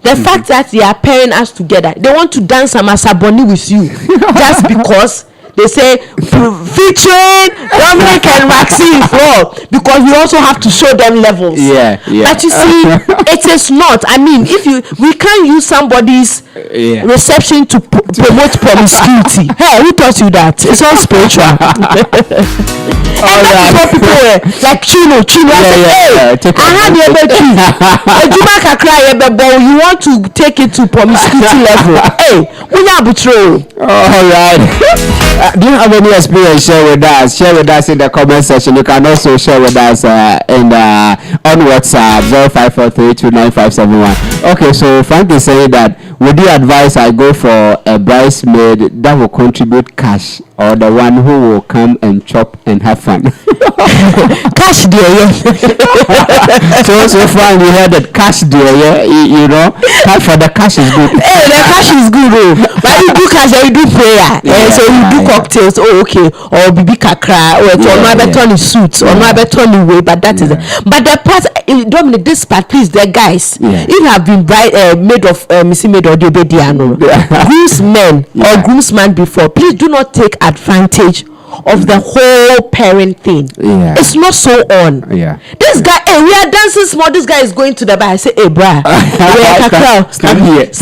Speaker 2: The fact that they are pairing us together, they want to dance a masaboni with you just because they say featuring Dominic and Maxine because we also have to show them levels. But you see, it is not. I mean, we can't use somebody's reception to promote promiscuity. Hey, who taught you that? It's all spiritual. And that is what people were like. Chino. I had you want to take it to promiscuity level. Hey, we are betrayal.
Speaker 1: All right. Do you have any experience? Share with us in the comment section. You can also share with us on WhatsApp 0543295571. Okay, so Frank is saying that would you advise I go for a bridesmaid that will contribute cash, or the one who will come and chop and have fun?
Speaker 2: Cash dear.
Speaker 1: So Frank, you heard that cash dear, you know, for the cash is good.
Speaker 2: Hey, the cash is good, but you do cash and you do prayer. So you do cocktails. Okay, or bibi kakra, or no abeton suits, or no abeton way. But that is it. But the part, Dominic, this part, please, the guys, if you have been made of maid or Diano, groomsmen or groomsman before, please do not take advantage of the whole parent thing. It's not so on. This guy, hey, we are dancing small. This guy is going to the bar. I say, hey, brah, stand here. This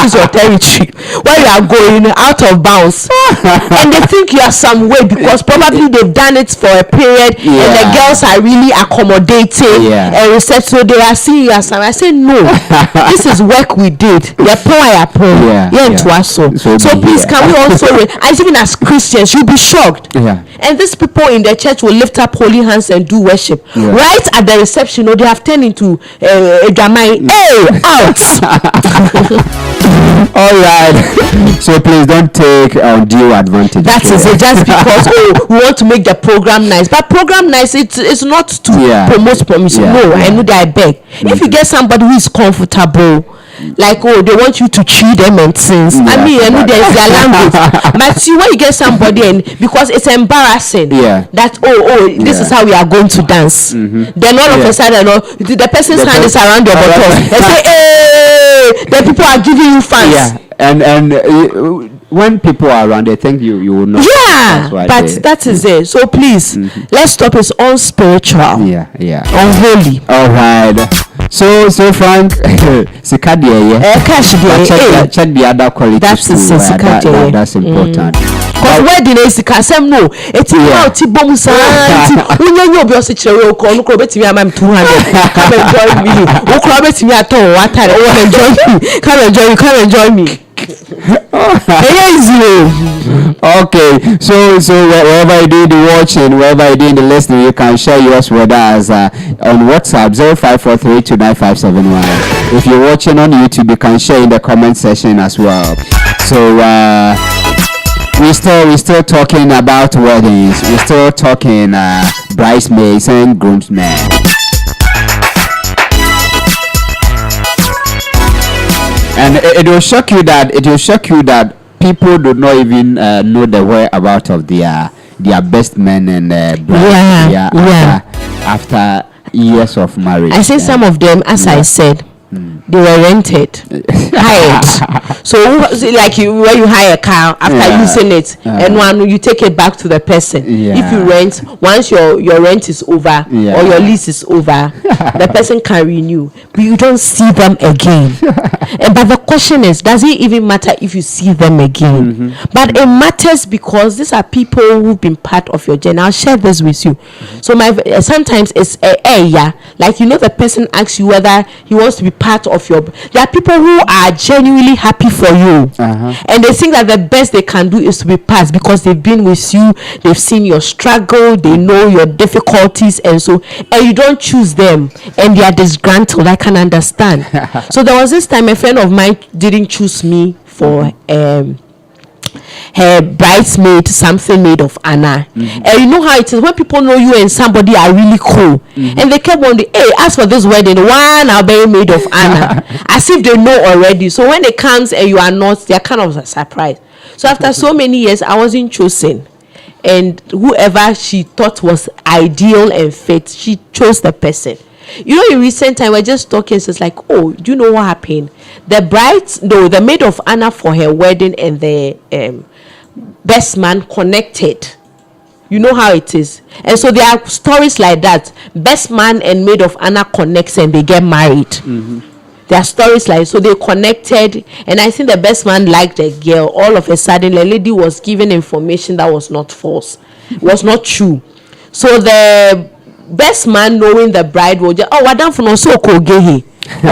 Speaker 2: is your territory. Where you are going out of bounds, and they think you are some way because probably they've done it for a period, and the girls are really accommodating and receptive. So they are seeing you as some. I say, no, this is work we did. So please, can we also, as even as Christians, you'll be shocked. And these people in the church will lift up holy hands and do worship. Right at the reception, they have turned into a drama. Hey, out.
Speaker 1: All right. So please don't take undue advantage.
Speaker 2: That is it. Just because we want to make the program nice, but program nice, it's not to promote promise. No, I know that. I beg. If you get somebody who is comfortable, like they want you to cheat them and sins. I mean, I know there's their language, but see, when you get somebody and because it's embarrassing that this is how we are going to dance. Then all of a sudden, the person's hand is around your bottom. They say, hey, the people are giving you fans.
Speaker 1: And when people are around, they think you will know.
Speaker 2: But that is it. So please, let's stop. It's unspiritual. Unholy.
Speaker 1: All right. So Frank, Sikadia, check the other qualities. That's important.
Speaker 2: Because where the Sikasem no, it's out Tibom Santi. When you be also cherry or corn, bet me I'm 200. Come and join me. Who crowd me at all? What time? Come and join me.
Speaker 1: Okay, so wherever you do the watching, wherever you do the listening, you can share yours with us on WhatsApp 0543295571. If you're watching on YouTube, you can share in the comment section as well. So we're still talking about weddings. We're still talking bridesmaids and groomsmen. And it will shock you that people do not even know the whereabouts of their best men and brides. After years of marriage.
Speaker 2: I say some of them, as I said, they were rented, hired. So like when you hire a car after using it, and when you take it back to the person. If you rent, once your rent is over or your lease is over, the person can renew, but you don't see them again. But the question is, does it even matter if you see them again? But it matters because these are people who've been part of your journey. I'll share this with you. So sometimes it's like the person asks you whether he wants to be part of your. There are people who are genuinely happy for you, and they think that the best they can do is to be part because they've been with you, they've seen your struggle, they know your difficulties, and you don't choose them, and they are disgruntled. I can understand. So there was this time a friend of mine didn't choose me for her bridesmaid, something made of Anna. And you know how it is when people know you and somebody are really cool, and they kept wondering, hey, as for this wedding, one I'll be made of Anna, as if they know already. So when it comes and you are not, they're kind of surprised. So after so many years, I wasn't chosen, and whoever she thought was ideal and fit, she chose the person. In recent time, we're just talking, so it's like, oh, do you know what happened? The maid of Anna for her wedding and the best man connected. You know how it is. And so there are stories like that. Best man and maid of Anna connects and they get married. There are stories like, so they connected, and I think the best man liked the girl. All of a sudden, the lady was given information that was not false. It was not true. So the best man, knowing the bride, will just, oh, what done for no so kogehi.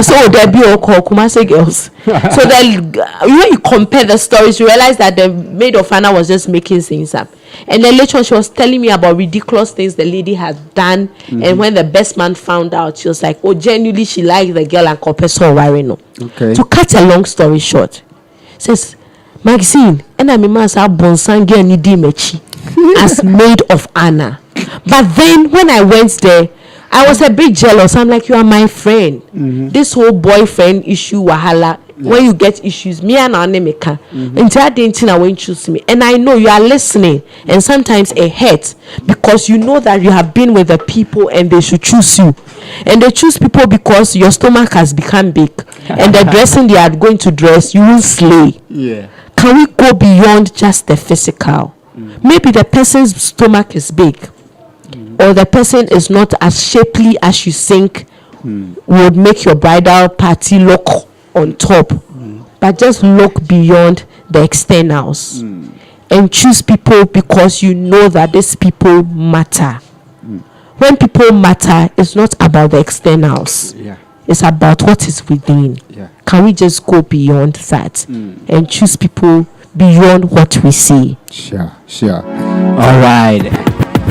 Speaker 2: So there be all Kumasi girls. So then when you compare the stories, you realize that the maid of Anna was just making things up. And then later on, she was telling me about ridiculous things the lady had done. And when the best man found out, she was like, oh, genuinely she liked the girl and Kopeso Warino. Okay. To cut a long story short, says Maxine, and I mean as maid of Anna. But then when I went there, I was a bit jealous. I'm like, you are my friend. This whole boyfriend issue wahala. When you get issues, me and Anemeka, entire dating I won't choose me. And I know you are listening, and sometimes it hurts because you know that you have been with the people and they should choose you. And they choose people because your stomach has become big, and the dressing they are going to dress, you will slay. Can we go beyond just the physical? Maybe the person's stomach is big, or the person is not as shapely as you think would make your bridal party look on top, but just look beyond the externals and choose people because you know that these people matter. When people matter, it's not about the externals, it's about what is within. Can we just go beyond that and choose people beyond what we see?
Speaker 1: Sure. All right.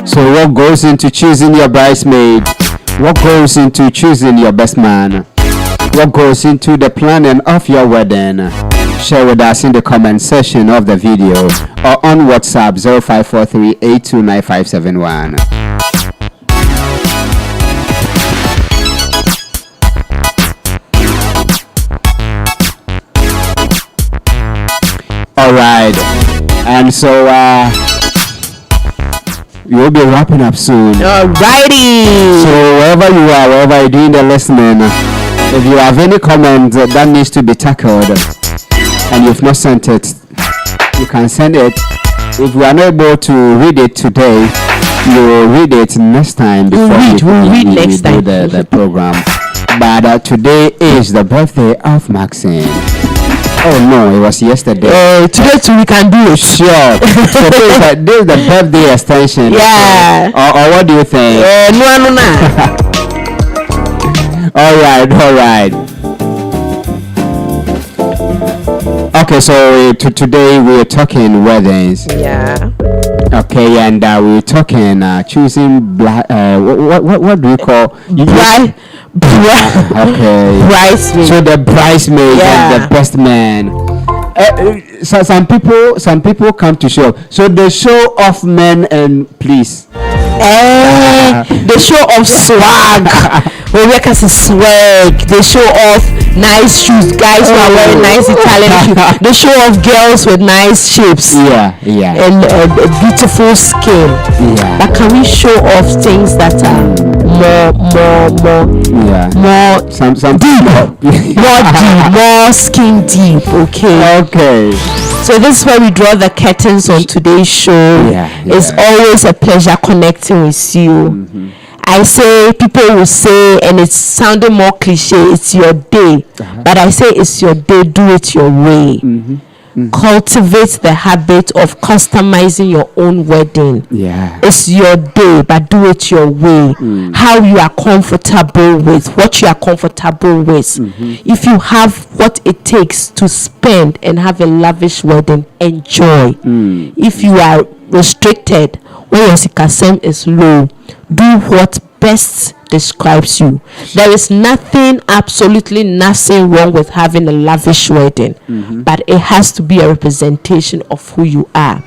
Speaker 1: So what goes into choosing your bridesmaid? What goes into choosing your best man? What goes into the planning of your wedding? Share with us in the comment section of the video or on WhatsApp 0543829571. All right, and so we'll be wrapping up soon.
Speaker 2: Alrighty.
Speaker 1: So wherever you are, wherever you're doing the listening, if you have any comment that needs to be tackled and you've not sent it, you can send it. If we are not able to read it today, you will read it next time before we do the program. But today is the birthday of Maxine. Oh no, it was yesterday.
Speaker 2: Today too we can do it.
Speaker 1: Sure. So this is the birthday extension.
Speaker 2: Yeah.
Speaker 1: Or what do you think?
Speaker 2: No.
Speaker 1: All right. Okay, so today we're talking weddings.
Speaker 2: Yeah.
Speaker 1: Okay, and we're talking choosing black. What do you call
Speaker 2: Bridesmaid.
Speaker 1: Okay. So the bridesmaid and the best man. So some people come to show. So they show off men and please.
Speaker 2: They show off swag. We work as a swag. They show off nice shoes. Guys who are wearing nice Italian shoes. They show off girls with nice shapes.
Speaker 1: Yeah.
Speaker 2: And a beautiful skin.
Speaker 1: Yeah.
Speaker 2: But can we show off things that are more
Speaker 1: some
Speaker 2: deep, more deep, more skin deep?
Speaker 1: Okay.
Speaker 2: So this is where we draw the curtains on today's show. It's always a pleasure connecting with you. I say, people will say, and it's sounding more cliche, it's your day. But I say it's your day, do it your way. Cultivate the habit of customizing your own wedding. It's your day, but do it your way. How you are comfortable with, what you are comfortable with. If you have what it takes to spend and have a lavish wedding, enjoy. If you are restricted, when your sikasem is low, do what best describes you. There is nothing, absolutely nothing wrong with having a lavish wedding, but it has to be a representation of who you are.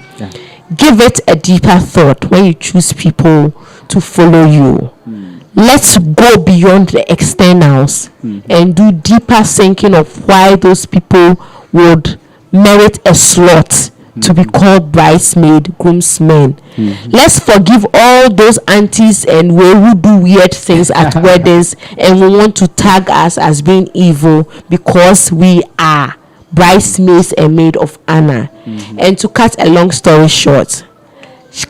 Speaker 2: Give it a deeper thought when you choose people to follow you. Let's go beyond the externals and do deeper thinking of why those people would merit a slot to be called bridesmaid, groomsmen. Let's forgive all those aunties and who do weird things at weddings and we want to tag us as being evil because we are bridesmaids and maid of honor. And to cut a long story short,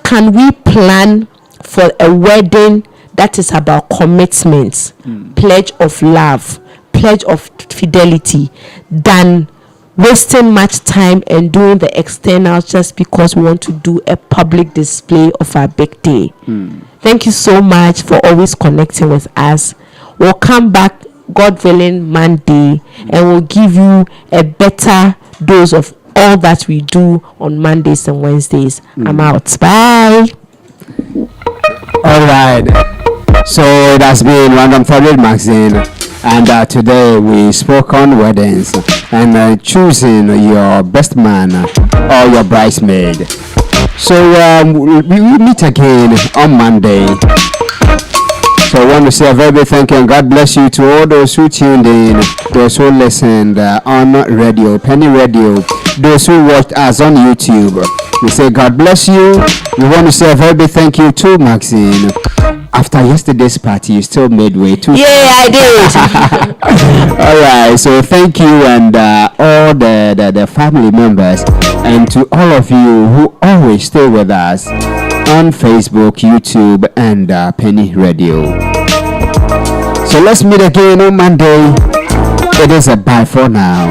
Speaker 2: can we plan for a wedding that is about commitment, pledge of love, pledge of fidelity, than wasting much time and doing the externals just because we want to do a public display of our big day? Thank you so much for always connecting with us. We'll come back, God willing, Monday, and we'll give you a better dose of all that we do on Mondays and Wednesdays. I'm out. Bye.
Speaker 1: All right. So it has been Random Thought with Maxine. And today we spoke on weddings and choosing your best man or your bridesmaid. So we will meet again on Monday. So I want to say a very big thank you and God bless you to all those who tuned in, those who listened on radio, Peny Radio, those who watched us on YouTube. We say God bless you. We want to say a very big thank you to Maxine. After yesterday's party, you still made way too.
Speaker 2: Yeah, I did.
Speaker 1: All right, so thank you and all the family members and to all of you who always stay with us on Facebook, YouTube, and Peny Radio. So let's meet again on Monday. It is a bye for now.